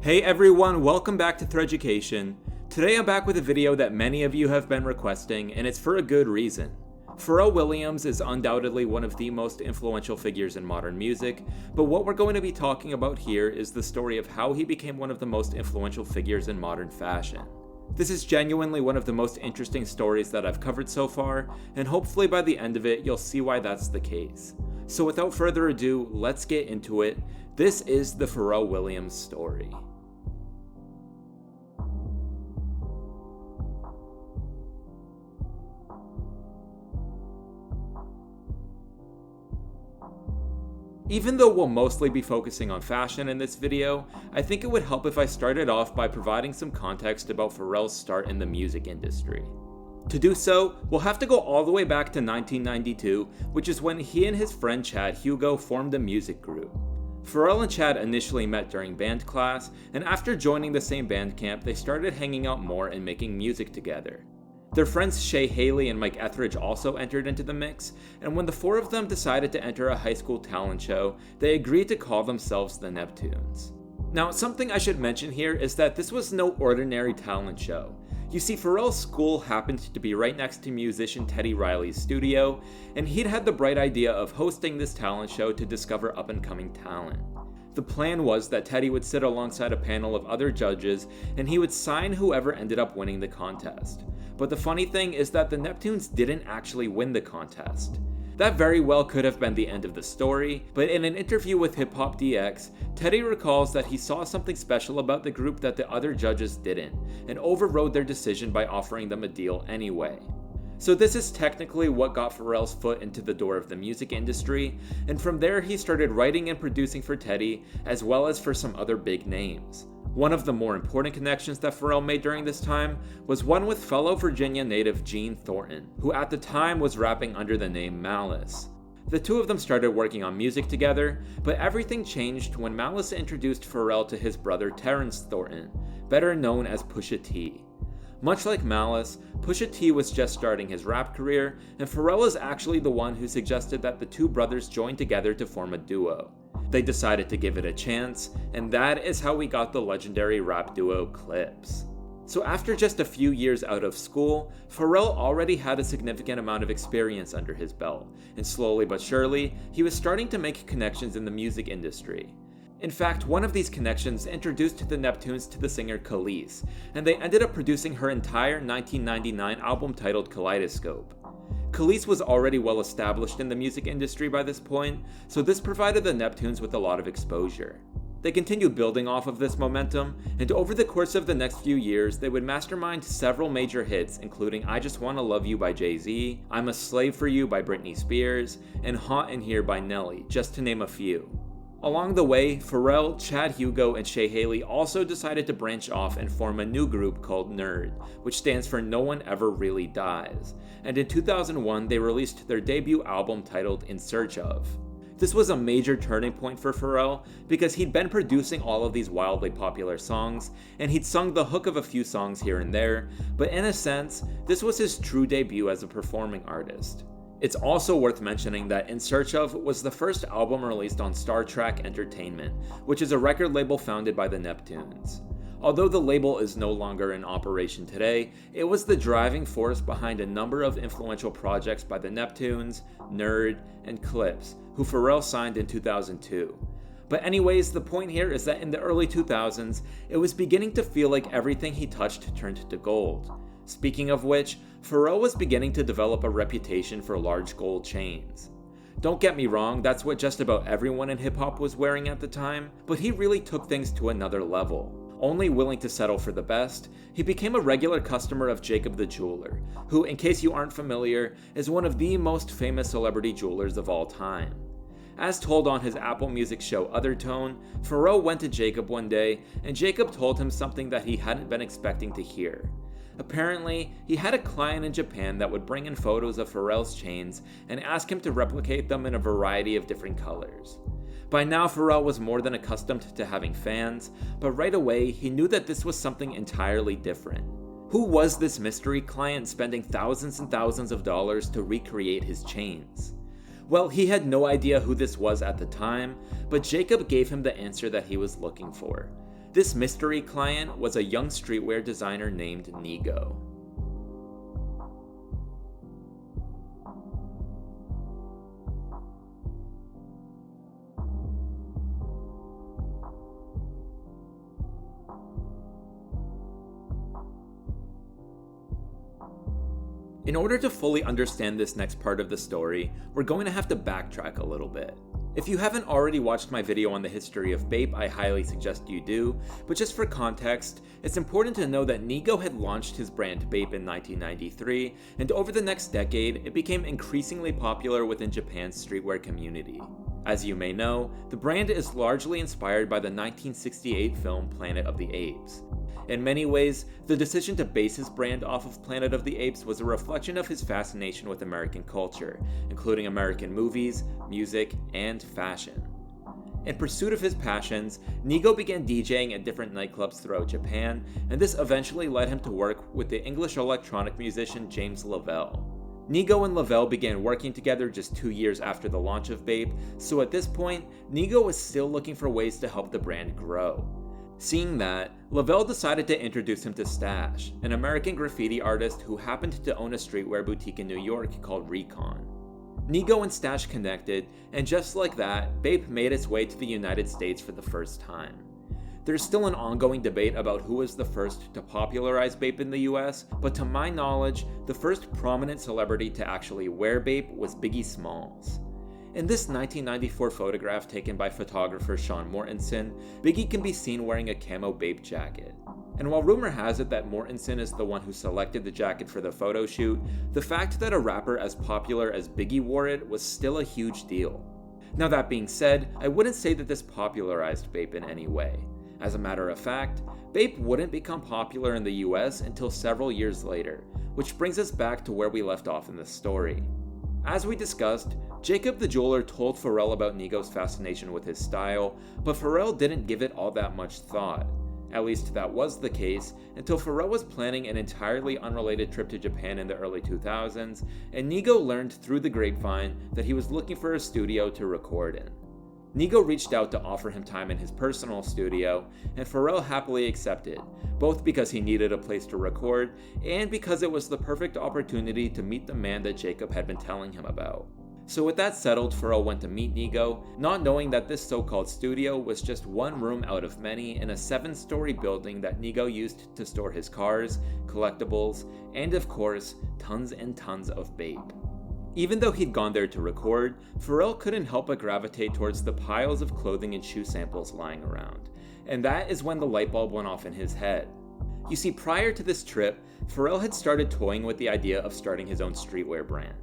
Hey everyone, welcome back to Threaducation. Today I'm back with a video that many of you have been requesting, and it's for a good reason. Pharrell Williams is undoubtedly one of the most influential figures in modern music, but what we're going to be talking about here is the story of how he became one of the most influential figures in modern fashion. This is genuinely one of the most interesting stories that I've covered so far, and hopefully by the end of it you'll see why that's the case. So without further ado, let's get into it. This is the Pharrell Williams story. Even though we'll mostly be focusing on fashion in this video, I think it would help if I started off by providing some context about Pharrell's start in the music industry. To do so, we'll have to go all the way back to 1992, which is when he and his friend Chad Hugo formed a music group. Pharrell and Chad initially met during band class, and after joining the same band camp, they started hanging out more and making music together. Their friends Shay Haley and Mike Etheridge also entered into the mix, and when the four of them decided to enter a high school talent show, they agreed to call themselves the Neptunes. Now, something I should mention here is that this was no ordinary talent show. You see, Pharrell's school happened to be right next to musician Teddy Riley's studio, and he'd had the bright idea of hosting this talent show to discover up-and-coming talent. The plan was that Teddy would sit alongside a panel of other judges, and he would sign whoever ended up winning the contest. But the funny thing is that the Neptunes didn't actually win the contest. That very well could have been the end of the story, but in an interview with Hip Hop DX, Teddy recalls that he saw something special about the group that the other judges didn't, and overrode their decision by offering them a deal anyway. So this is technically what got Pharrell's foot into the door of the music industry, and from there he started writing and producing for Teddy, as well as for some other big names. One of the more important connections that Pharrell made during this time was one with fellow Virginia native Gene Thornton, who at the time was rapping under the name Malice. The two of them started working on music together, but everything changed when Malice introduced Pharrell to his brother Terrence Thornton, better known as Pusha T. Much like Malice, Pusha T was just starting his rap career, and Pharrell is actually the one who suggested that the two brothers join together to form a duo. They decided to give it a chance, and that is how we got the legendary rap duo Clips. So after just a few years out of school, Pharrell already had a significant amount of experience under his belt, and slowly but surely, he was starting to make connections in the music industry. In fact, one of these connections introduced the Neptunes to the singer KELIS, and they ended up producing her entire 1999 album titled Kaleidoscope. KELIS was already well established in the music industry by this point, so this provided the Neptunes with a lot of exposure. They continued building off of this momentum, and over the course of the next few years, they would mastermind several major hits, including I Just Wanna Love You by Jay-Z, I'm a Slave for You by Britney Spears, and Hot in Here by Nelly, just to name a few. Along the way, Pharrell, Chad Hugo, and Shay Haley also decided to branch off and form a new group called N.E.R.D, which stands for No One Ever Really Dies, and in 2001 they released their debut album titled In Search Of. This was a major turning point for Pharrell because he'd been producing all of these wildly popular songs, and he'd sung the hook of a few songs here and there, but in a sense, this was his true debut as a performing artist. It's also worth mentioning that In Search Of was the first album released on Star Trek Entertainment, which is a record label founded by the Neptunes. Although the label is no longer in operation today, it was the driving force behind a number of influential projects by the Neptunes, N.E.R.D, and Clips, who Pharrell signed in 2002. But anyways, the point here is that in the early 2000s, it was beginning to feel like everything he touched turned to gold. Speaking of which, Pharrell was beginning to develop a reputation for large gold chains. Don't get me wrong, that's what just about everyone in hip-hop was wearing at the time, but he really took things to another level. Only willing to settle for the best, he became a regular customer of Jacob the Jeweler, who, in case you aren't familiar, is one of the most famous celebrity jewelers of all time. As told on his Apple Music show Othertone, Pharrell went to Jacob one day, and Jacob told him something that he hadn't been expecting to hear. Apparently, he had a client in Japan that would bring in photos of Pharrell's chains and ask him to replicate them in a variety of different colors. By now, Pharrell was more than accustomed to having fans, but right away, he knew that this was something entirely different. Who was this mystery client spending thousands and thousands of dollars to recreate his chains? Well, he had no idea who this was at the time, but Jacob gave him the answer that he was looking for. This mystery client was a young streetwear designer named Nigo. In order to fully understand this next part of the story, we're going to have to backtrack a little bit. If you haven't already watched my video on the history of Bape, I highly suggest you do, but just for context, it's important to know that Nigo had launched his brand Bape in 1993, and over the next decade, it became increasingly popular within Japan's streetwear community. As you may know, the brand is largely inspired by the 1968 film Planet of the Apes. In many ways, the decision to base his brand off of Planet of the Apes was a reflection of his fascination with American culture, including American movies, music, and fashion. In pursuit of his passions, Nigo began DJing at different nightclubs throughout Japan, and this eventually led him to work with the English electronic musician James Lavelle. Nigo and Lavelle began working together just 2 years after the launch of Bape, so at this point, Nigo was still looking for ways to help the brand grow. Seeing that, Lavelle decided to introduce him to Stash, an American graffiti artist who happened to own a streetwear boutique in New York called Recon. Nigo and Stash connected, and just like that, Bape made its way to the United States for the first time. There's still an ongoing debate about who was the first to popularize Bape in the US, but to my knowledge, the first prominent celebrity to actually wear Bape was Biggie Smalls. In this 1994 photograph taken by photographer Sean Mortensen, Biggie can be seen wearing a camo Bape jacket. And while rumor has it that Mortensen is the one who selected the jacket for the photo shoot, the fact that a rapper as popular as Biggie wore it was still a huge deal. Now that being said, I wouldn't say that this popularized Bape in any way. As a matter of fact, Bape wouldn't become popular in the US until several years later, which brings us back to where we left off in the story. As we discussed, Jacob the jeweler told Pharrell about Nigo's fascination with his style, but Pharrell didn't give it all that much thought. At least that was the case until Pharrell was planning an entirely unrelated trip to Japan in the early 2000s, and Nigo learned through the grapevine that he was looking for a studio to record in. Nigo reached out to offer him time in his personal studio, and Pharrell happily accepted, both because he needed a place to record, and because it was the perfect opportunity to meet the man that Jacob had been telling him about. So with that settled, Pharrell went to meet Nigo, not knowing that this so-called studio was just one room out of many in a 7-story building that Nigo used to store his cars, collectibles, and of course, tons and tons of Bape. Even though he'd gone there to record, Pharrell couldn't help but gravitate towards the piles of clothing and shoe samples lying around, and that is when the light bulb went off in his head. You see, prior to this trip, Pharrell had started toying with the idea of starting his own streetwear brand.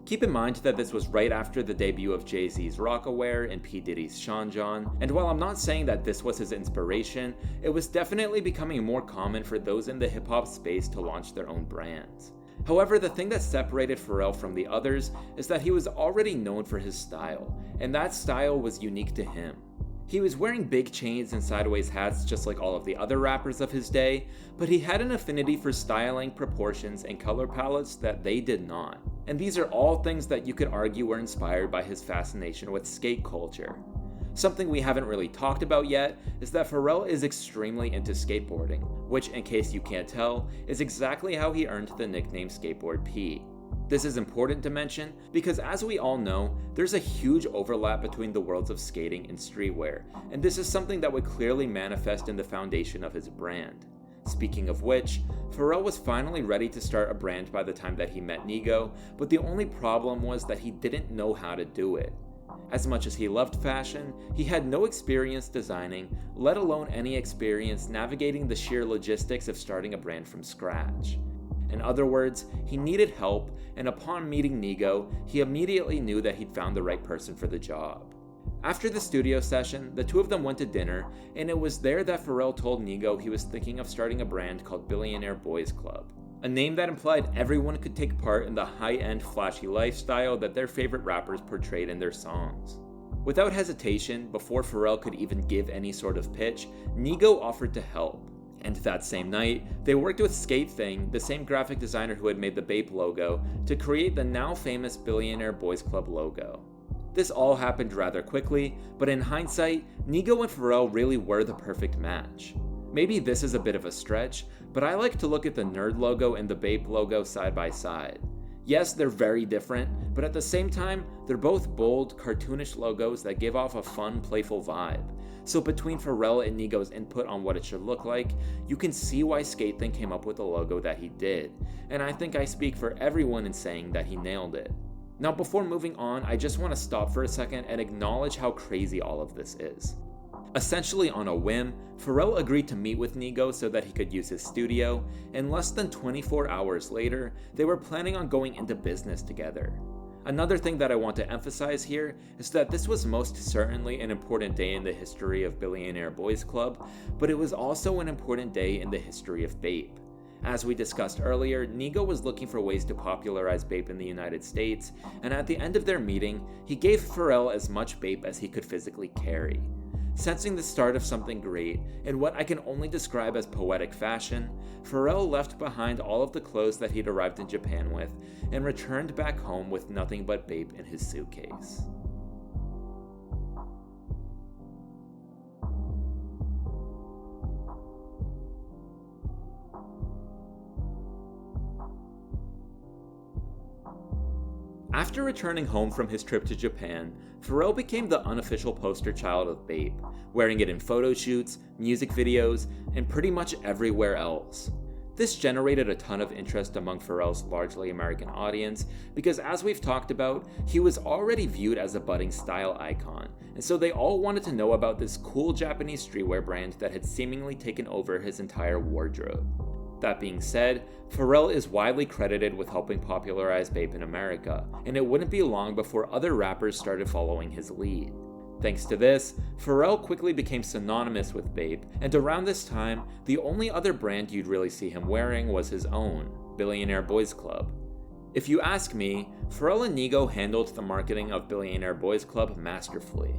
Keep in mind that this was right after the debut of Jay-Z's Rockaware and P. Diddy's Sean John, and while I'm not saying that this was his inspiration, it was definitely becoming more common for those in the hip-hop space to launch their own brands. However, the thing that separated Pharrell from the others is that he was already known for his style, and that style was unique to him. He was wearing big chains and sideways hats just like all of the other rappers of his day, but he had an affinity for styling, proportions, and color palettes that they did not. And these are all things that you could argue were inspired by his fascination with skate culture. Something we haven't really talked about yet is that Pharrell is extremely into skateboarding, which, in case you can't tell, is exactly how he earned the nickname Skateboard P. This is important to mention because, as we all know, there's a huge overlap between the worlds of skating and streetwear, and this is something that would clearly manifest in the foundation of his brand. Speaking of which, Pharrell was finally ready to start a brand by the time that he met Nigo, but the only problem was that he didn't know how to do it. As much as he loved fashion, he had no experience designing, let alone any experience navigating the sheer logistics of starting a brand from scratch. In other words, he needed help, and upon meeting Nigo, he immediately knew that he'd found the right person for the job. After the studio session, the two of them went to dinner, and it was there that Pharrell told Nigo he was thinking of starting a brand called Billionaire Boys Club, a name that implied everyone could take part in the high-end, flashy lifestyle that their favorite rappers portrayed in their songs. Without hesitation, before Pharrell could even give any sort of pitch, Nigo offered to help. And that same night, they worked with Skate Thing, the same graphic designer who had made the Bape logo, to create the now famous Billionaire Boys Club logo. This all happened rather quickly, but in hindsight, Nigo and Pharrell really were the perfect match. Maybe this is a bit of a stretch, but I like to look at the N.E.R.D logo and the Bape logo side by side. Yes, they're very different, but at the same time, they're both bold, cartoonish logos that give off a fun, playful vibe. So between Pharrell and Nigo's input on what it should look like, you can see why Skatething came up with the logo that he did, and I think I speak for everyone in saying that he nailed it. Now before moving on, I just want to stop for a second and acknowledge how crazy all of this is. Essentially on a whim, Pharrell agreed to meet with Nigo so that he could use his studio, and less than 24 hours later, they were planning on going into business together. Another thing that I want to emphasize here is that this was most certainly an important day in the history of Billionaire Boys Club, but it was also an important day in the history of Bape. As we discussed earlier, Nigo was looking for ways to popularize Bape in the United States, and at the end of their meeting, he gave Pharrell as much Bape as he could physically carry. Sensing the start of something great, in what I can only describe as poetic fashion, Pharrell left behind all of the clothes that he'd arrived in Japan with, and returned back home with nothing but Bape in his suitcase. After returning home from his trip to Japan, Pharrell became the unofficial poster child of Bape, wearing it in photo shoots, music videos, and pretty much everywhere else. This generated a ton of interest among Pharrell's largely American audience because, as we've talked about, he was already viewed as a budding style icon, and so they all wanted to know about this cool Japanese streetwear brand that had seemingly taken over his entire wardrobe. That being said, Pharrell is widely credited with helping popularize Bape in America, and it wouldn't be long before other rappers started following his lead. Thanks to this, Pharrell quickly became synonymous with Bape, and around this time, the only other brand you'd really see him wearing was his own, Billionaire Boys Club. If you ask me, Pharrell and Nigo handled the marketing of Billionaire Boys Club masterfully.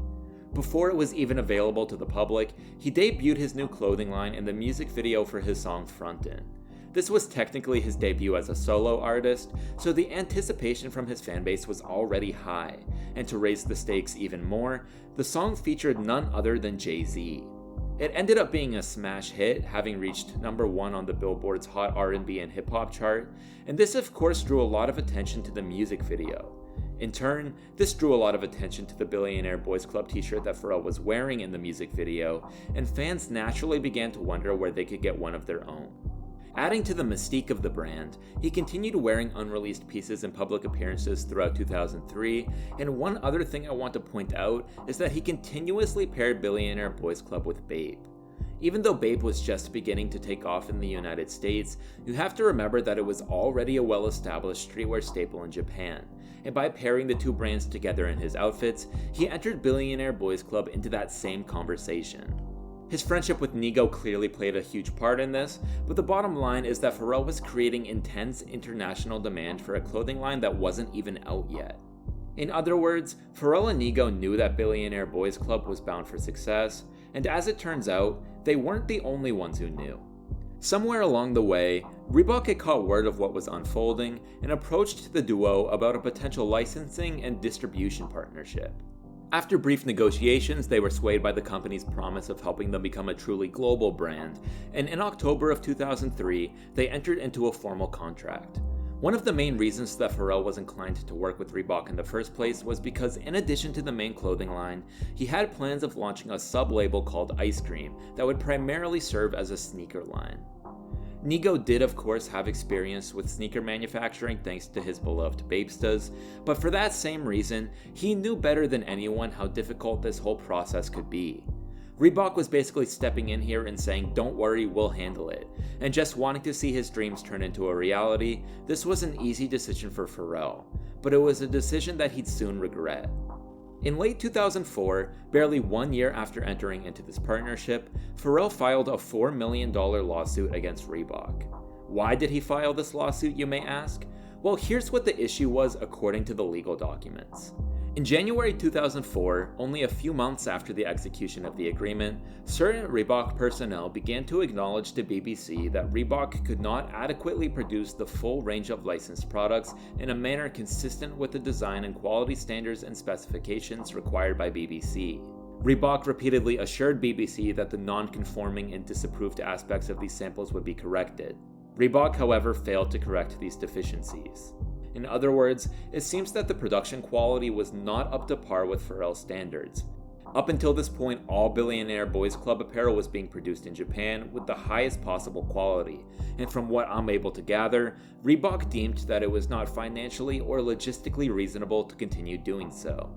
Before it was even available to the public, he debuted his new clothing line in the music video for his song Frontin'. This was technically his debut as a solo artist, so the anticipation from his fanbase was already high, and to raise the stakes even more, the song featured none other than Jay-Z. It ended up being a smash hit, having reached number 1 on the Billboard's Hot R&B and Hip Hop chart, and this of course drew a lot of attention to the music video. In turn, this drew a lot of attention to the Billionaire Boys Club t-shirt that Pharrell was wearing in the music video, and fans naturally began to wonder where they could get one of their own. Adding to the mystique of the brand, he continued wearing unreleased pieces in public appearances throughout 2003, and one other thing I want to point out is that he continuously paired Billionaire Boys Club with Bape. Even though Bape was just beginning to take off in the United States, you have to remember that it was already a well-established streetwear staple in Japan, and by pairing the two brands together in his outfits, he entered Billionaire Boys Club into that same conversation. His friendship with Nigo clearly played a huge part in this, but the bottom line is that Pharrell was creating intense international demand for a clothing line that wasn't even out yet. In other words, Pharrell and Nigo knew that Billionaire Boys Club was bound for success, and as it turns out, they weren't the only ones who knew. Somewhere along the way, Reebok had caught word of what was unfolding and approached the duo about a potential licensing and distribution partnership. After brief negotiations, they were swayed by the company's promise of helping them become a truly global brand, and in October of 2003, they entered into a formal contract. One of the main reasons that Pharrell was inclined to work with Reebok in the first place was because in addition to the main clothing line, he had plans of launching a sub-label called Ice Cream that would primarily serve as a sneaker line. Nigo did of course have experience with sneaker manufacturing thanks to his beloved Bapestas, but for that same reason, he knew better than anyone how difficult this whole process could be. Reebok was basically stepping in here and saying, "Don't worry, we'll handle it," and just wanting to see his dreams turn into a reality. This was an easy decision for Pharrell, but it was a decision that he'd soon regret. In late 2004, barely 1 year after entering into this partnership, Pharrell filed a $4 million lawsuit against Reebok. Why did he file this lawsuit, you may ask? Well, here's what the issue was according to the legal documents. In January 2004, only a few months after the execution of the agreement, certain Reebok personnel began to acknowledge to BBC that Reebok could not adequately produce the full range of licensed products in a manner consistent with the design and quality standards and specifications required by BBC. Reebok repeatedly assured BBC that the non-conforming and disapproved aspects of these samples would be corrected. Reebok, however, failed to correct these deficiencies. In other words, it seems that the production quality was not up to par with Pharrell's standards. Up until this point, all Billionaire Boys Club apparel was being produced in Japan with the highest possible quality, and from what I'm able to gather, Reebok deemed that it was not financially or logistically reasonable to continue doing so.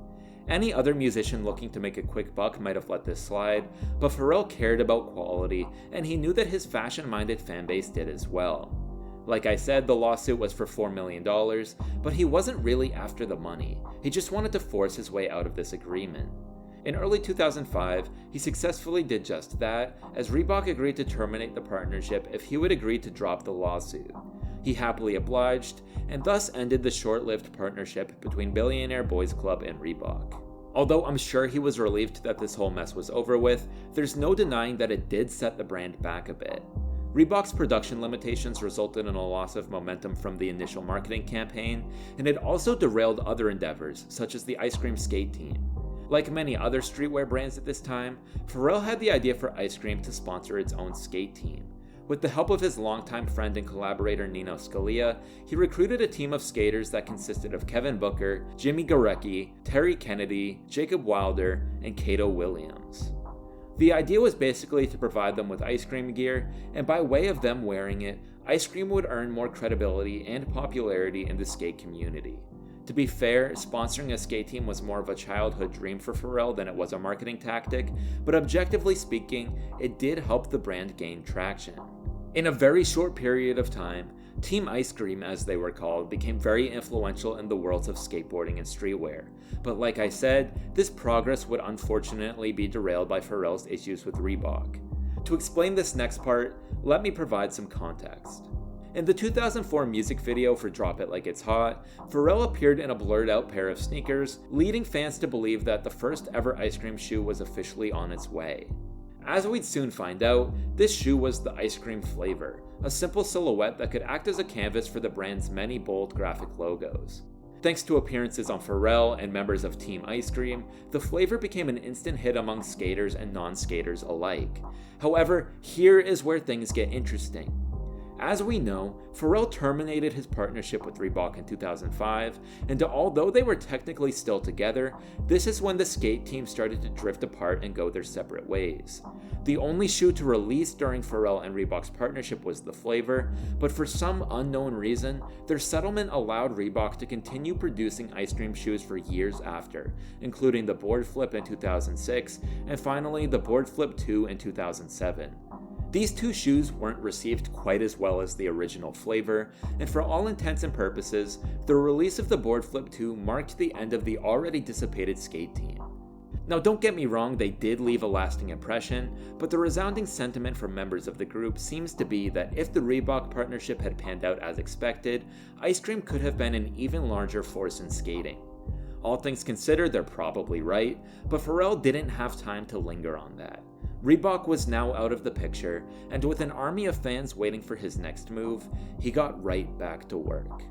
Any other musician looking to make a quick buck might have let this slide, but Pharrell cared about quality, and he knew that his fashion-minded fanbase did as well. Like I said, the lawsuit was for $4 million, but he wasn't really after the money. He just wanted to force his way out of this agreement. In early 2005, he successfully did just that, as Reebok agreed to terminate the partnership if he would agree to drop the lawsuit. He happily obliged, and thus ended the short-lived partnership between Billionaire Boys Club and Reebok. Although I'm sure he was relieved that this whole mess was over with, there's no denying that it did set the brand back a bit. Reebok's production limitations resulted in a loss of momentum from the initial marketing campaign, and it also derailed other endeavors, such as the ice cream skate team. Like many other streetwear brands at this time, Pharrell had the idea for ice cream to sponsor its own skate team. With the help of his longtime friend and collaborator Nino Scalia, he recruited a team of skaters that consisted of Kevin Booker, Jimmy Garecki, Terry Kennedy, Jacob Wilder, and Kato Williams. The idea was basically to provide them with ice cream gear, and by way of them wearing it, ice cream would earn more credibility and popularity in the skate community. To be fair, sponsoring a skate team was more of a childhood dream for Pharrell than it was a marketing tactic, but objectively speaking, it did help the brand gain traction. In a very short period of time, Team Ice Cream, as they were called, became very influential in the worlds of skateboarding and streetwear. But like I said, this progress would unfortunately be derailed by Pharrell's issues with Reebok. To explain this next part, let me provide some context. In the 2004 music video for Drop It Like It's Hot, Pharrell appeared in a blurred out pair of sneakers, leading fans to believe that the first ever ice cream shoe was officially on its way. As we'd soon find out, this shoe was the ice cream flavor, a simple silhouette that could act as a canvas for the brand's many bold graphic logos. Thanks to appearances on Pharrell and members of Team Ice Cream, the flavor became an instant hit among skaters and non-skaters alike. However, here is where things get interesting. As we know, Pharrell terminated his partnership with Reebok in 2005, and although they were technically still together, this is when the skate team started to drift apart and go their separate ways. The only shoe to release during Pharrell and Reebok's partnership was the flavor, but for some unknown reason, their settlement allowed Reebok to continue producing ice cream shoes for years after, including the Board Flip in 2006, and finally the Board Flip 2 in 2007. These two shoes weren't received quite as well as the original flavor, and for all intents and purposes, the release of the Board Flip 2 marked the end of the already dissipated skate team. Now don't get me wrong, they did leave a lasting impression, but the resounding sentiment from members of the group seems to be that if the Reebok partnership had panned out as expected, ice cream could have been an even larger force in skating. All things considered, they're probably right, but Pharrell didn't have time to linger on that. Reebok was now out of the picture, and with an army of fans waiting for his next move, he got right back to work.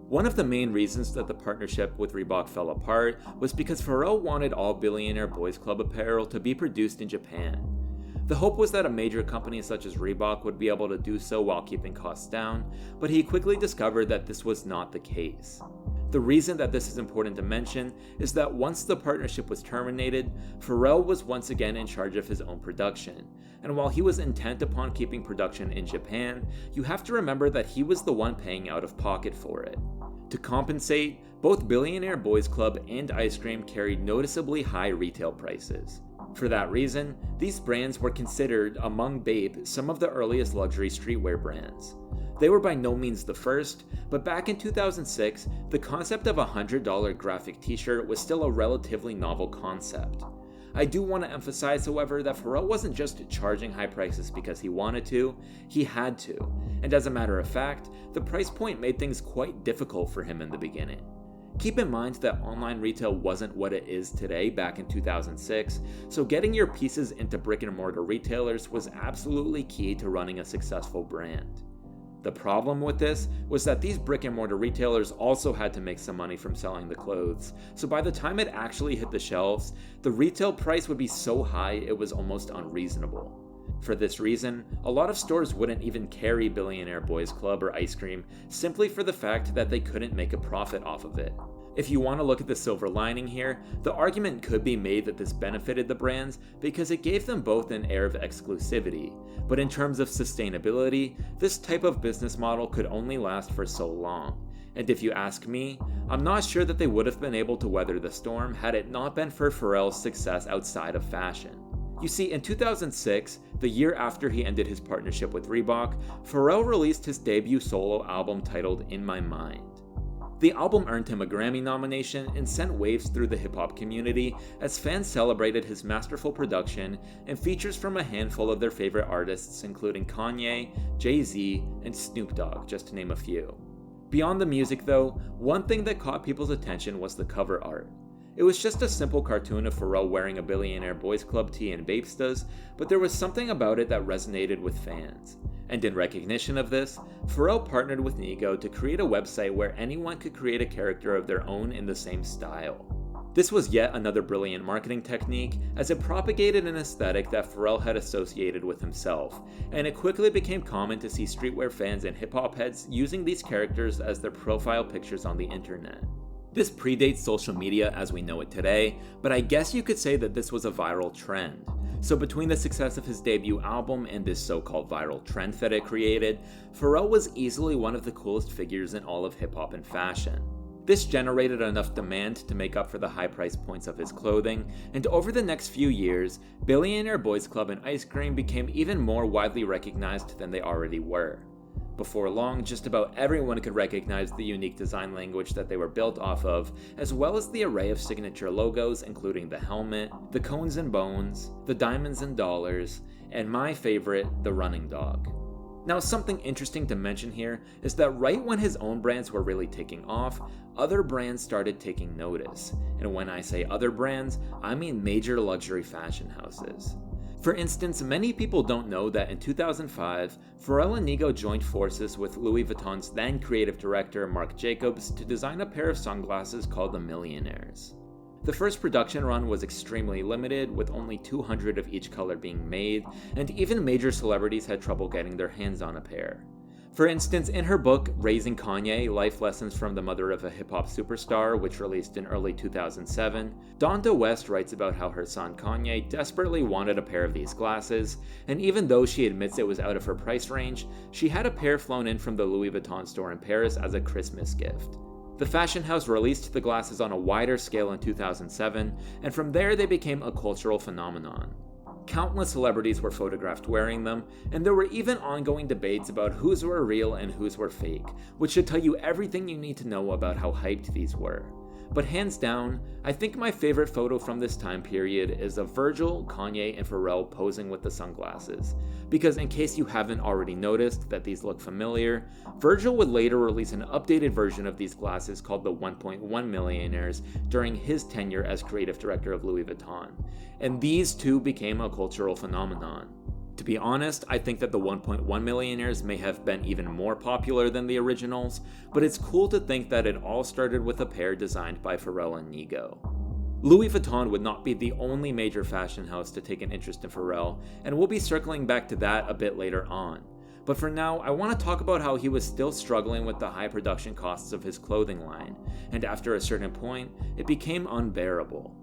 One of the main reasons that the partnership with Reebok fell apart was because Pharrell wanted all Billionaire Boys Club apparel to be produced in Japan. The hope was that a major company such as Reebok would be able to do so while keeping costs down, but he quickly discovered that this was not the case. The reason that this is important to mention is that once the partnership was terminated, Pharrell was once again in charge of his own production, and while he was intent upon keeping production in Japan, you have to remember that he was the one paying out of pocket for it. To compensate, both Billionaire Boys Club and Ice Cream carried noticeably high retail prices. For that reason, these brands were considered, among Bape, some of the earliest luxury streetwear brands. They were by no means the first, but back in 2006, the concept of a $100 graphic t-shirt was still a relatively novel concept. I do want to emphasize, however, that Pharrell wasn't just charging high prices because he wanted to, he had to, and as a matter of fact, the price point made things quite difficult for him in the beginning. Keep in mind that online retail wasn't what it is today back in 2006, so getting your pieces into brick and mortar retailers was absolutely key to running a successful brand. The problem with this was that these brick and mortar retailers also had to make some money from selling the clothes, so by the time it actually hit the shelves, the retail price would be so high it was almost unreasonable. For this reason, a lot of stores wouldn't even carry Billionaire Boys Club or ice cream simply for the fact that they couldn't make a profit off of it. If you want to look at the silver lining here, the argument could be made that this benefited the brands because it gave them both an air of exclusivity, but in terms of sustainability, this type of business model could only last for so long. And if you ask me, I'm not sure that they would have been able to weather the storm had it not been for Pharrell's success outside of fashion. You see, in 2006, the year after he ended his partnership with Reebok, Pharrell released his debut solo album titled In My Mind. The album earned him a Grammy nomination and sent waves through the hip-hop community as fans celebrated his masterful production and features from a handful of their favorite artists including Kanye, Jay-Z, and Snoop Dogg, just to name a few. Beyond the music though, one thing that caught people's attention was the cover art. It was just a simple cartoon of Pharrell wearing a Billionaire Boys Club tee and Bapestas, but there was something about it that resonated with fans. And in recognition of this, Pharrell partnered with Nigo to create a website where anyone could create a character of their own in the same style. This was yet another brilliant marketing technique, as it propagated an aesthetic that Pharrell had associated with himself, and it quickly became common to see streetwear fans and hip-hop heads using these characters as their profile pictures on the internet. This predates social media as we know it today, but I guess you could say that this was a viral trend. So between the success of his debut album and this so-called viral trend that it created, Pharrell was easily one of the coolest figures in all of hip-hop and fashion. This generated enough demand to make up for the high price points of his clothing, and over the next few years, Billionaire Boys Club and ice cream became even more widely recognized than they already were. Before long, just about everyone could recognize the unique design language that they were built off of, as well as the array of signature logos including the helmet, the cones and bones, the diamonds and dollars, and my favorite, the running dog. Now, something interesting to mention here is that right when his own brands were really taking off, other brands started taking notice. And when I say other brands, I mean major luxury fashion houses. For instance, many people don't know that in 2005, Pharrell and Nigo joined forces with Louis Vuitton's then creative director Marc Jacobs to design a pair of sunglasses called the Millionaires. The first production run was extremely limited, with only 200 of each color being made, and even major celebrities had trouble getting their hands on a pair. For instance, in her book, Raising Kanye, Life Lessons from the Mother of a Hip-Hop Superstar, which released in early 2007, Donda West writes about how her son Kanye desperately wanted a pair of these glasses, and even though she admits it was out of her price range, she had a pair flown in from the Louis Vuitton store in Paris as a Christmas gift. The fashion house released the glasses on a wider scale in 2007, and from there they became a cultural phenomenon. Countless celebrities were photographed wearing them, and there were even ongoing debates about whose were real and whose were fake, which should tell you everything you need to know about how hyped these were. But hands down, I think my favorite photo from this time period is of Virgil, Kanye, and Pharrell posing with the sunglasses. Because in case you haven't already noticed that these look familiar, Virgil would later release an updated version of these glasses called the 1.1 Millionaires during his tenure as creative director of Louis Vuitton. And these two became a cultural phenomenon. To be honest, I think that the 1.1 Millionaires may have been even more popular than the originals, but it's cool to think that it all started with a pair designed by Pharrell and Nigo. Louis Vuitton would not be the only major fashion house to take an interest in Pharrell, and we'll be circling back to that a bit later on. But for now, I want to talk about how he was still struggling with the high production costs of his clothing line, and after a certain point, it became unbearable.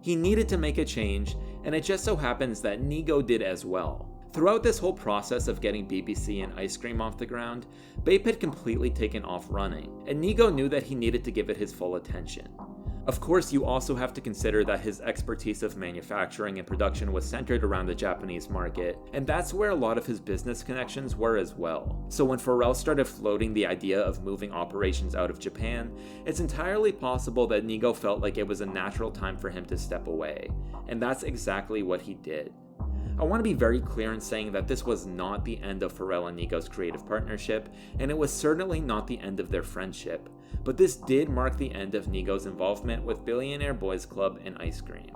He needed to make a change, and it just so happens that Nigo did as well. Throughout this whole process of getting BBC and ice cream off the ground, Bape had completely taken off running, and Nigo knew that he needed to give it his full attention. Of course, you also have to consider that his expertise of manufacturing and production was centered around the Japanese market, and that's where a lot of his business connections were as well. So when Pharrell started floating the idea of moving operations out of Japan, it's entirely possible that Nigo felt like it was a natural time for him to step away, and that's exactly what he did. I want to be very clear in saying that this was not the end of Pharrell and Nigo's creative partnership, and it was certainly not the end of their friendship, but this did mark the end of Nigo's involvement with Billionaire Boys Club and ice cream.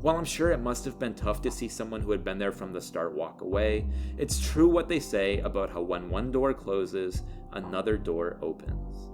While I'm sure it must have been tough to see someone who had been there from the start walk away, it's true what they say about how when one door closes, another door opens.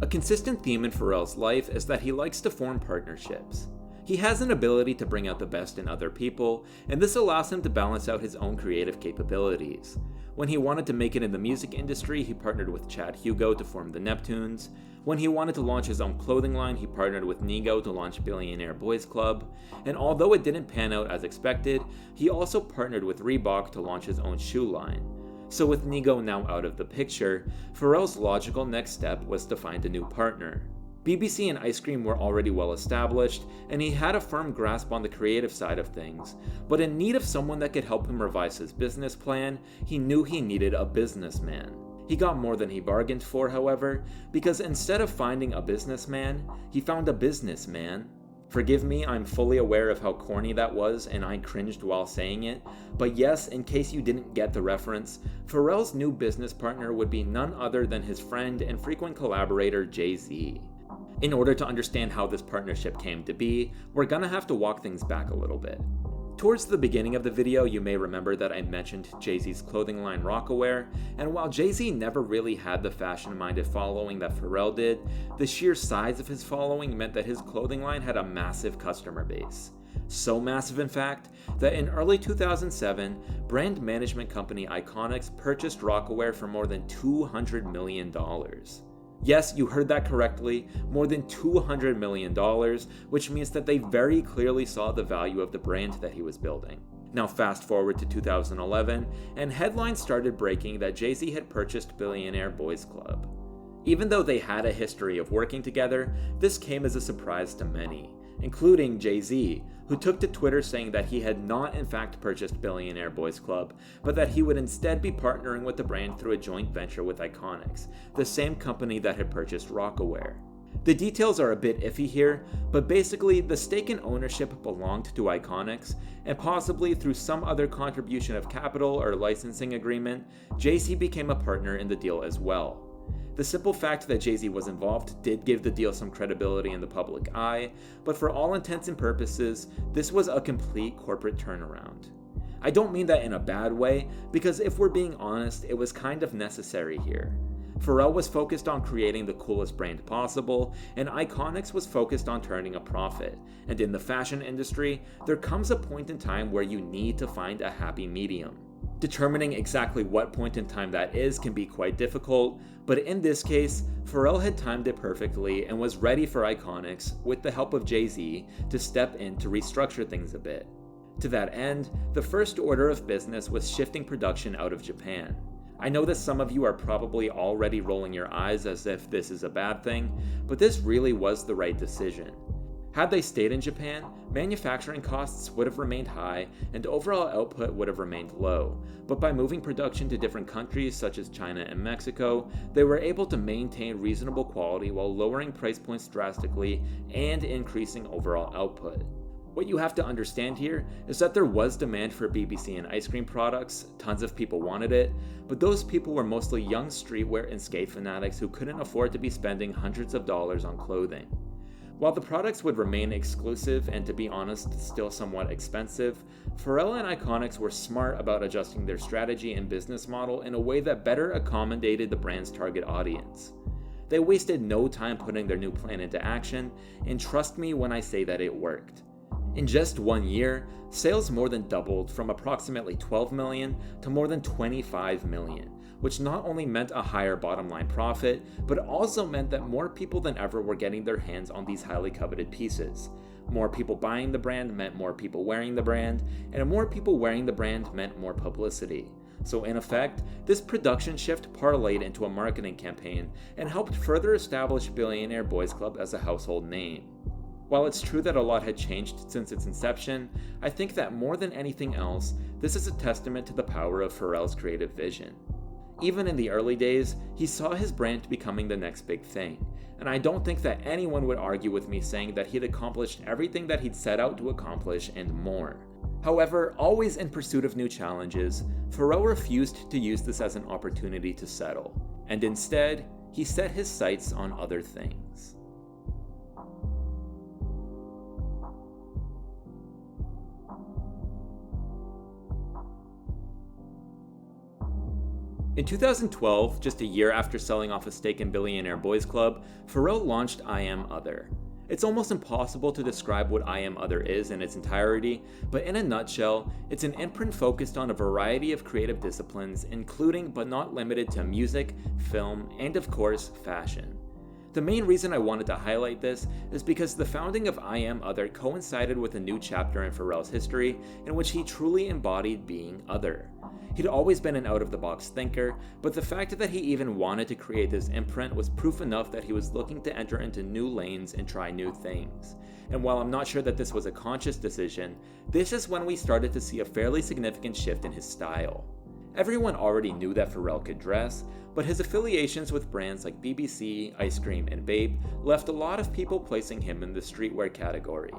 A consistent theme in Pharrell's life is that he likes to form partnerships. He has an ability to bring out the best in other people, and this allows him to balance out his own creative capabilities. When he wanted to make it in the music industry, he partnered with Chad Hugo to form the Neptunes. When he wanted to launch his own clothing line, he partnered with Nigo to launch Billionaire Boys Club. And although it didn't pan out as expected, he also partnered with Reebok to launch his own shoe line. So with Nigo now out of the picture, Pharrell's logical next step was to find a new partner. BBC and ice cream were already well established, and he had a firm grasp on the creative side of things, but in need of someone that could help him revise his business plan, he knew he needed a businessman. He got more than he bargained for, however, because instead of finding a businessman, he found a businessman. Forgive me, I'm fully aware of how corny that was, and I cringed while saying it, but yes, in case you didn't get the reference, Pharrell's new business partner would be none other than his friend and frequent collaborator Jay-Z. In order to understand how this partnership came to be, we're gonna have to walk things back a little bit. Towards the beginning of the video, you may remember that I mentioned Jay-Z's clothing line Rocawear, and while Jay-Z never really had the fashion-minded following that Pharrell did, the sheer size of his following meant that his clothing line had a massive customer base. So massive, in fact, that in early 2007, brand management company Iconics purchased Rocawear for more than $200 million. Yes, you heard that correctly, more than $200 million, which means that they very clearly saw the value of the brand that he was building. Now fast forward to 2011, and headlines started breaking that Jay-Z had purchased Billionaire Boys Club. Even though they had a history of working together, this came as a surprise to many, including Jay-Z, who took to Twitter saying that he had not in fact purchased Billionaire Boys Club, but that he would instead be partnering with the brand through a joint venture with Iconics, the same company that had purchased Rocawear. The details are a bit iffy here, but basically the stake in ownership belonged to Iconics, and possibly through some other contribution of capital or licensing agreement, Jay-Z became a partner in the deal as well. The simple fact that Jay-Z was involved did give the deal some credibility in the public eye, but for all intents and purposes, this was a complete corporate turnaround. I don't mean that in a bad way, because if we're being honest, it was kind of necessary here. Pharrell was focused on creating the coolest brand possible, and Iconics was focused on turning a profit. And in the fashion industry, there comes a point in time where you need to find a happy medium. Determining exactly what point in time that is can be quite difficult, but in this case, Pharrell had timed it perfectly and was ready for Iconics, with the help of Jay-Z, to step in to restructure things a bit. To that end, the first order of business was shifting production out of Japan. I know that some of you are probably already rolling your eyes as if this is a bad thing, but this really was the right decision. Had they stayed in Japan, manufacturing costs would have remained high and overall output would have remained low, but by moving production to different countries such as China and Mexico, they were able to maintain reasonable quality while lowering price points drastically and increasing overall output. What you have to understand here is that there was demand for BBC and ice cream products, tons of people wanted it, but those people were mostly young streetwear and skate fanatics who couldn't afford to be spending hundreds of dollars on clothing. While the products would remain exclusive and, to be honest, still somewhat expensive, Pharrell and Iconics were smart about adjusting their strategy and business model in a way that better accommodated the brand's target audience. They wasted no time putting their new plan into action, and trust me when I say that it worked. In just 1 year, sales more than doubled from approximately 12 million to more than 25 million, which not only meant a higher bottom line profit, but also meant that more people than ever were getting their hands on these highly coveted pieces. More people buying the brand meant more people wearing the brand, and more people wearing the brand meant more publicity. So in effect, this production shift parlayed into a marketing campaign and helped further establish Billionaire Boys Club as a household name. While it's true that a lot had changed since its inception, I think that more than anything else, this is a testament to the power of Pharrell's creative vision. Even in the early days, he saw his brand becoming the next big thing, and I don't think that anyone would argue with me saying that he'd accomplished everything that he'd set out to accomplish and more. However, always in pursuit of new challenges, Pharrell refused to use this as an opportunity to settle, and instead, he set his sights on other things. In 2012, just a year after selling off a stake in Billionaire Boys Club, Pharrell launched I Am Other. It's almost impossible to describe what I Am Other is in its entirety, but in a nutshell, it's an imprint focused on a variety of creative disciplines, including but not limited to music, film, and of course, fashion. The main reason I wanted to highlight this is because the founding of I Am Other coincided with a new chapter in Pharrell's history in which he truly embodied being other. He'd always been an out-of-the-box thinker, but the fact that he even wanted to create this imprint was proof enough that he was looking to enter into new lanes and try new things. And while I'm not sure that this was a conscious decision, this is when we started to see a fairly significant shift in his style. Everyone already knew that Pharrell could dress, but his affiliations with brands like BBC, Ice Cream, and Bape left a lot of people placing him in the streetwear category.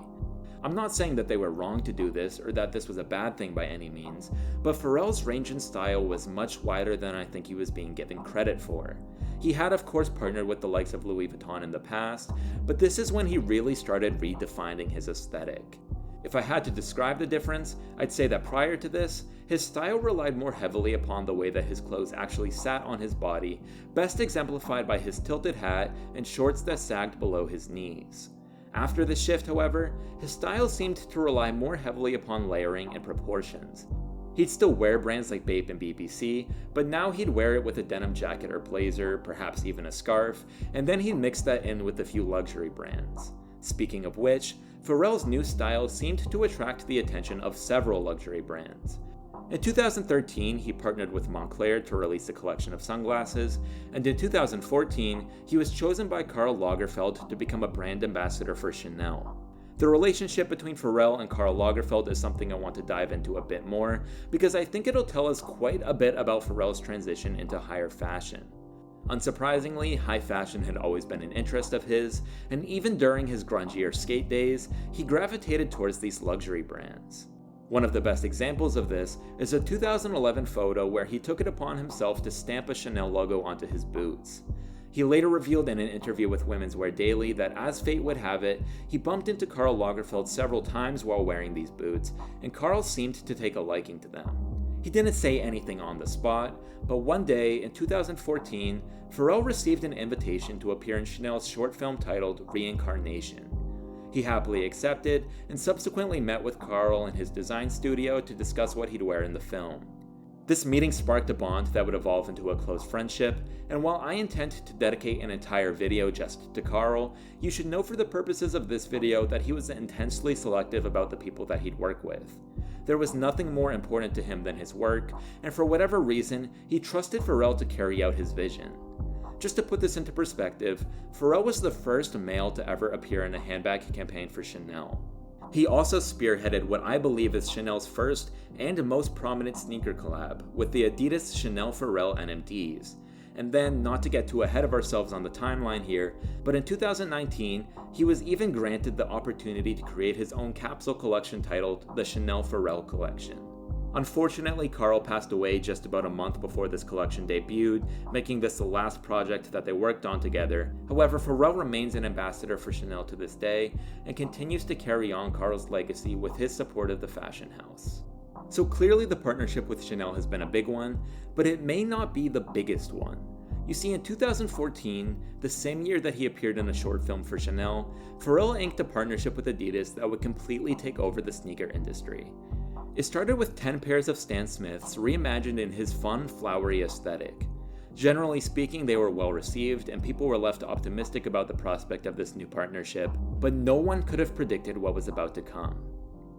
I'm not saying that they were wrong to do this or that this was a bad thing by any means, but Pharrell's range and style was much wider than I think he was being given credit for. He had of course partnered with the likes of Louis Vuitton in the past, but this is when he really started redefining his aesthetic. If I had to describe the difference, I'd say that prior to this, his style relied more heavily upon the way that his clothes actually sat on his body, best exemplified by his tilted hat and shorts that sagged below his knees. After this shift, however, his style seemed to rely more heavily upon layering and proportions. He'd still wear brands like Bape and BBC, but now he'd wear it with a denim jacket or blazer, perhaps even a scarf, and then he'd mix that in with a few luxury brands. Speaking of which, Pharrell's new style seemed to attract the attention of several luxury brands. In 2013, he partnered with Moncler to release a collection of sunglasses, and in 2014, he was chosen by Karl Lagerfeld to become a brand ambassador for Chanel. The relationship between Pharrell and Karl Lagerfeld is something I want to dive into a bit more, because I think it'll tell us quite a bit about Pharrell's transition into higher fashion. Unsurprisingly, high fashion had always been an interest of his, and even during his grungier skate days, he gravitated towards these luxury brands. One of the best examples of this is a 2011 photo where he took it upon himself to stamp a Chanel logo onto his boots. He later revealed in an interview with Women's Wear Daily that as fate would have it, he bumped into Karl Lagerfeld several times while wearing these boots, and Karl seemed to take a liking to them. He didn't say anything on the spot, but one day in 2014, Pharrell received an invitation to appear in Chanel's short film titled Reincarnation. He happily accepted, and subsequently met with Karl in his design studio to discuss what he'd wear in the film. This meeting sparked a bond that would evolve into a close friendship, and while I intend to dedicate an entire video just to Karl, you should know for the purposes of this video that he was intensely selective about the people that he'd work with. There was nothing more important to him than his work, and for whatever reason, he trusted Pharrell to carry out his vision. Just to put this into perspective, Pharrell was the first male to ever appear in a handbag campaign for Chanel. He also spearheaded what I believe is Chanel's first and most prominent sneaker collab with the ADIDAS Chanel Pharrell NMDs. And then, not to get too ahead of ourselves on the timeline here, but in 2019, he was even granted the opportunity to create his own capsule collection titled the Chanel Pharrell Collection. Unfortunately, Karl passed away just about a month before this collection debuted, making this the last project that they worked on together. However, Pharrell remains an ambassador for Chanel to this day, and continues to carry on Karl's legacy with his support of the fashion house. So clearly the partnership with Chanel has been a big one, but it may not be the biggest one. You see, in 2014, the same year that he appeared in a short film for Chanel, Pharrell inked a partnership with ADIDAS that would completely take over the sneaker industry. It started with 10 pairs of Stan Smiths reimagined in his fun, flowery aesthetic. Generally speaking, they were well received, and people were left optimistic about the prospect of this new partnership, but no one could have predicted what was about to come.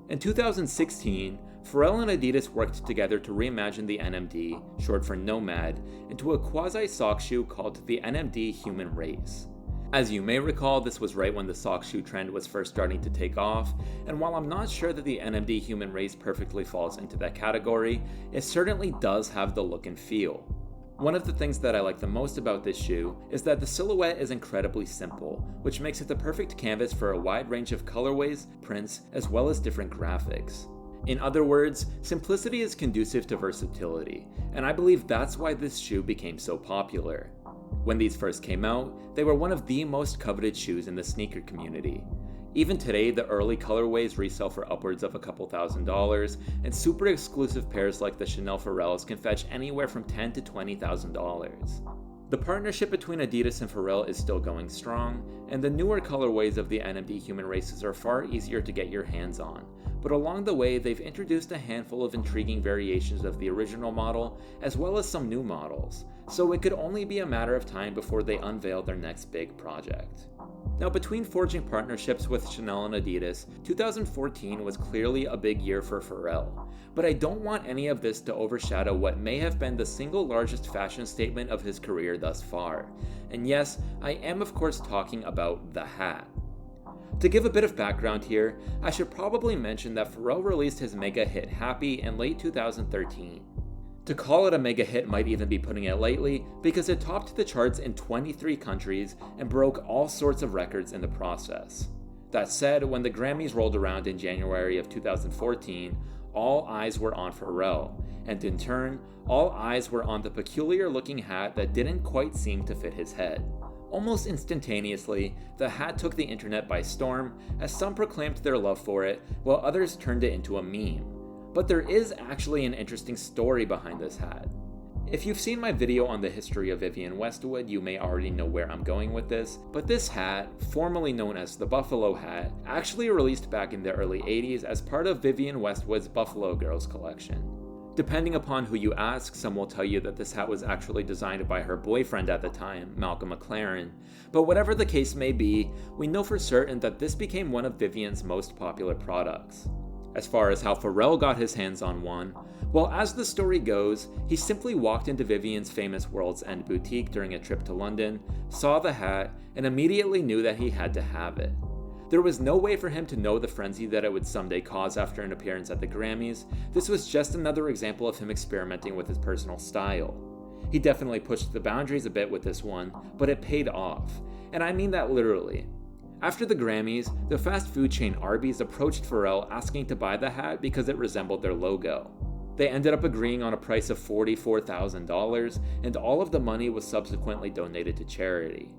In 2016, Pharrell and Adidas worked together to reimagine the NMD, short for Nomad, into a quasi-sock shoe called the NMD Human Race. As you may recall, this was right when the sock shoe trend was first starting to take off, and while I'm not sure that the NMD Human Race perfectly falls into that category, it certainly does have the look and feel. One of the things that I like the most about this shoe is that the silhouette is incredibly simple, which makes it the perfect canvas for a wide range of colorways, prints, as well as different graphics. In other words, simplicity is conducive to versatility, and I believe that's why this shoe became so popular. When these first came out, they were one of the most coveted shoes in the sneaker community. Even today, the early colorways resell for upwards of a couple $1,000s, and super exclusive pairs like the Chanel Pharrells can fetch anywhere from $10,000 to $20,000. The partnership between Adidas and Pharrell is still going strong, and the newer colorways of the NMD Human Races are far easier to get your hands on, but along the way they've introduced a handful of intriguing variations of the original model, as well as some new models, so it could only be a matter of time before they unveil their next big project. Now, between forging partnerships with Chanel and Adidas, 2014 was clearly a big year for Pharrell, but I don't want any of this to overshadow what may have been the single largest fashion statement of his career thus far. And yes, I am of course talking about the hat. To give a bit of background here, I should probably mention that Pharrell released his mega hit Happy in late 2013. To call it a mega hit might even be putting it lightly, because it topped the charts in 23 countries and broke all sorts of records in the process. That said, when the Grammys rolled around in January of 2014, all eyes were on Pharrell, and in turn, all eyes were on the peculiar looking hat that didn't quite seem to fit his head. Almost instantaneously, the hat took the internet by storm, as some proclaimed their love for it, while others turned it into a meme. But there is actually an interesting story behind this hat. If you've seen my video on the history of Vivienne Westwood, you may already know where I'm going with this, but this hat, formerly known as the Buffalo hat, actually released back in the early 80s as part of Vivienne Westwood's Buffalo Girls collection. Depending upon who you ask, some will tell you that this hat was actually designed by her boyfriend at the time, Malcolm McLaren, but whatever the case may be, we know for certain that this became one of Vivienne's most popular products. As far as how Pharrell got his hands on one, well, as the story goes, he simply walked into Vivienne's famous World's End boutique during a trip to London, saw the hat, and immediately knew that he had to have it. There was no way for him to know the frenzy that it would someday cause after an appearance at the Grammys. This was just another example of him experimenting with his personal style. He definitely pushed the boundaries a bit with this one, but it paid off, and I mean that literally. After the Grammys, the fast food chain Arby's approached Pharrell asking to buy the hat because it resembled their logo. They ended up agreeing on a price of $44,000, and all of the money was subsequently donated to charity.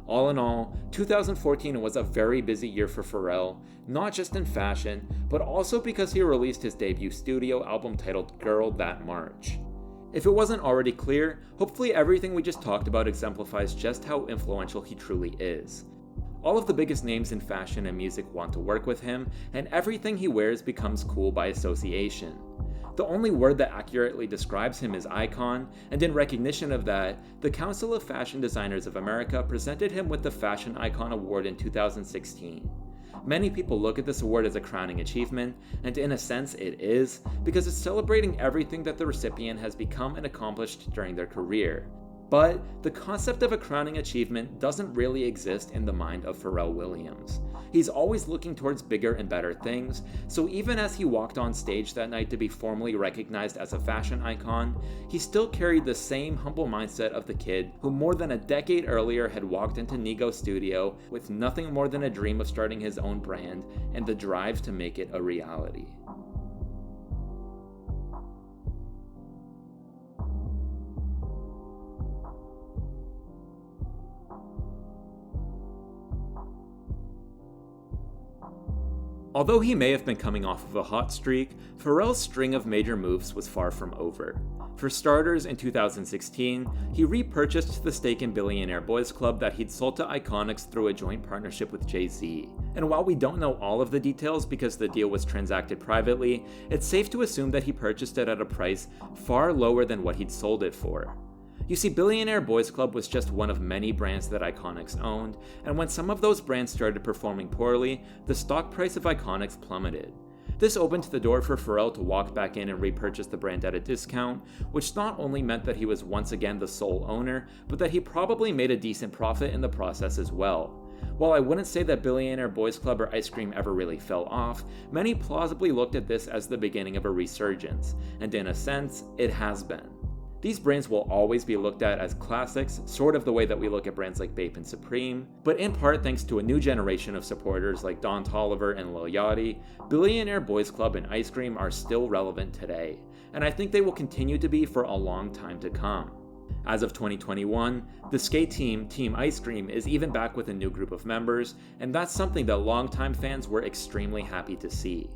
All in all, 2014 was a very busy year for Pharrell, not just in fashion, but also because he released his debut studio album titled Girl that March. If it wasn't already clear, hopefully everything we just talked about exemplifies just how influential he truly is. All of the biggest names in fashion and music want to work with him, and everything he wears becomes cool by association. The only word that accurately describes him is icon, and in recognition of that, the Council of Fashion Designers of America presented him with the Fashion Icon Award in 2016. Many people look at this award as a crowning achievement, and in a sense it is, because it's celebrating everything that the recipient has become and accomplished during their career. But the concept of a crowning achievement doesn't really exist in the mind of Pharrell Williams. He's always looking towards bigger and better things, so even as he walked on stage that night to be formally recognized as a fashion icon, he still carried the same humble mindset of the kid who more than a decade earlier had walked into Nigo's studio with nothing more than a dream of starting his own brand and the drive to make it a reality. Although he may have been coming off of a hot streak, Pharrell's string of major moves was far from over. For starters, in 2016, he repurchased the stake in Billionaire Boys Club that he'd sold to Iconics through a joint partnership with Jay-Z. And while we don't know all of the details because the deal was transacted privately, it's safe to assume that he purchased it at a price far lower than what he'd sold it for. You see, Billionaire Boys Club was just one of many brands that Iconics owned, and when some of those brands started performing poorly, the stock price of Iconics plummeted. This opened the door for Pharrell to walk back in and repurchase the brand at a discount, which not only meant that he was once again the sole owner, but that he probably made a decent profit in the process as well. While I wouldn't say that Billionaire Boys Club or ice cream ever really fell off, many plausibly looked at this as the beginning of a resurgence, and in a sense, it has been. These brands will always be looked at as classics, sort of the way that we look at brands like Bape and Supreme, but in part thanks to a new generation of supporters like Don Toliver and Lil Yachty, Billionaire Boys Club and ice cream are still relevant today, and I think they will continue to be for a long time to come. As of 2021, the skate team, Team Ice Cream, is even back with a new group of members, and that's something that longtime fans were extremely happy to see.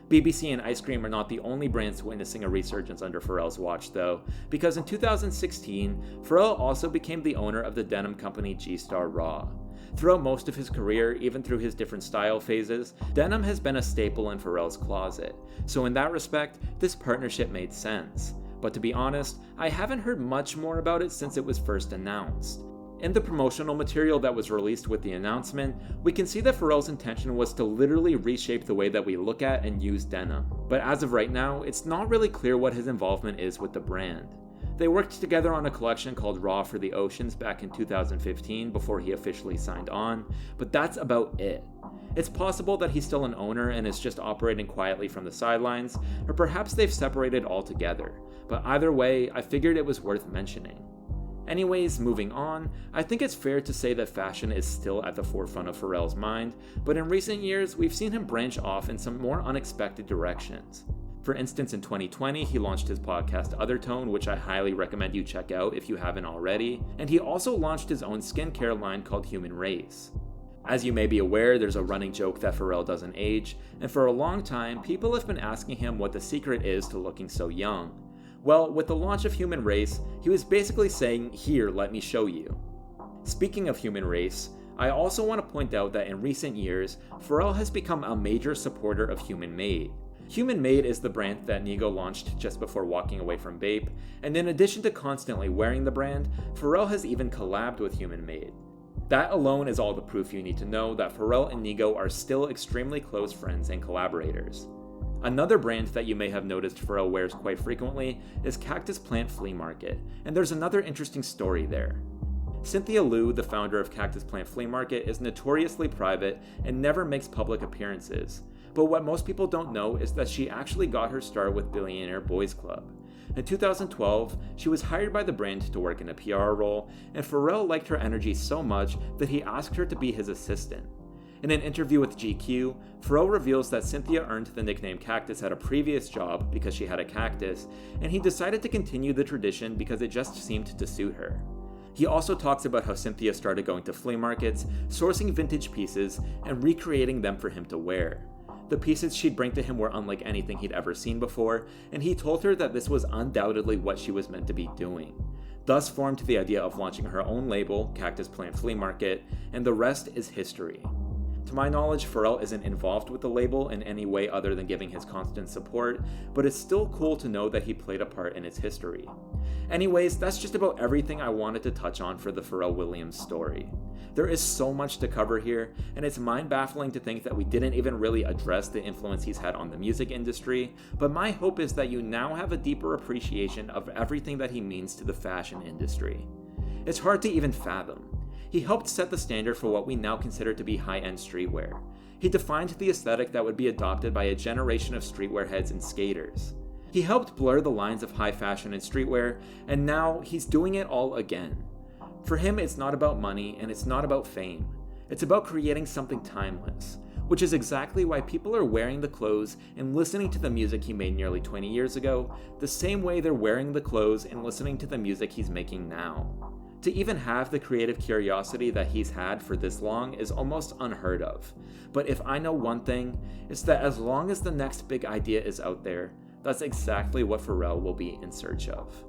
BBC and ice cream are not the only brands witnessing a resurgence under Pharrell's watch though, because in 2016, Pharrell also became the owner of the denim company G-Star Raw. Throughout most of his career, even through his different style phases, denim has been a staple in Pharrell's closet, so in that respect, this partnership made sense. But to be honest, I haven't heard much more about it since it was first announced. In the promotional material that was released with the announcement, we can see that Pharrell's intention was to literally reshape the way that we look at and use denim. But as of right now, it's not really clear what his involvement is with the brand. They worked together on a collection called Raw for the Oceans back in 2015 before he officially signed on, but that's about it. It's possible that he's still an owner and is just operating quietly from the sidelines, or perhaps they've separated altogether. But either way, I figured it was worth mentioning. Anyways, moving on, I think it's fair to say that fashion is still at the forefront of Pharrell's mind, but in recent years, we've seen him branch off in some more unexpected directions. For instance, in 2020, he launched his podcast Othertone, which I highly recommend you check out if you haven't already, and he also launched his own skincare line called Human Race. As you may be aware, there's a running joke that Pharrell doesn't age, and for a long time, people have been asking him what the secret is to looking so young. Well, with the launch of Human Race, he was basically saying, "Here, let me show you." Speaking of Human Race, I also want to point out that in recent years, Pharrell has become a major supporter of Human Made. Human Made is the brand that Nigo launched just before walking away from Bape, and in addition to constantly wearing the brand, Pharrell has even collabed with Human Made. That alone is all the proof you need to know that Pharrell and Nigo are still extremely close friends and collaborators. Another brand that you may have noticed Pharrell wears quite frequently is Cactus Plant Flea Market, and there's another interesting story there. Cynthia Liu, the founder of Cactus Plant Flea Market, is notoriously private and never makes public appearances, but what most people don't know is that she actually got her start with Billionaire Boys Club. In 2012, she was hired by the brand to work in a PR role, and Pharrell liked her energy so much that he asked her to be his assistant. In an interview with GQ, Pharrell reveals that Cynthia earned the nickname Cactus at a previous job because she had a cactus, and he decided to continue the tradition because it just seemed to suit her. He also talks about how Cynthia started going to flea markets, sourcing vintage pieces, and recreating them for him to wear. The pieces she'd bring to him were unlike anything he'd ever seen before, and he told her that this was undoubtedly what she was meant to be doing. Thus formed the idea of launching her own label, Cactus Plant Flea Market, and the rest is history. To my knowledge, Pharrell isn't involved with the label in any way other than giving his constant support, but it's still cool to know that he played a part in its history. Anyways, that's just about everything I wanted to touch on for the Pharrell Williams story. There is so much to cover here, and it's mind-baffling to think that we didn't even really address the influence he's had on the music industry, but my hope is that you now have a deeper appreciation of everything that he means to the fashion industry. It's hard to even fathom. He helped set the standard for what we now consider to be high-end streetwear. He defined the aesthetic that would be adopted by a generation of streetwear heads and skaters. He helped blur the lines of high fashion and streetwear, and now he's doing it all again. For him, it's not about money and it's not about fame. It's about creating something timeless, which is exactly why people are wearing the clothes and listening to the music he made nearly 20 years ago, the same way they're wearing the clothes and listening to the music he's making now. To even have the creative curiosity that he's had for this long is almost unheard of. But if I know one thing, it's that as long as the next big idea is out there, that's exactly what Pharrell will be in search of.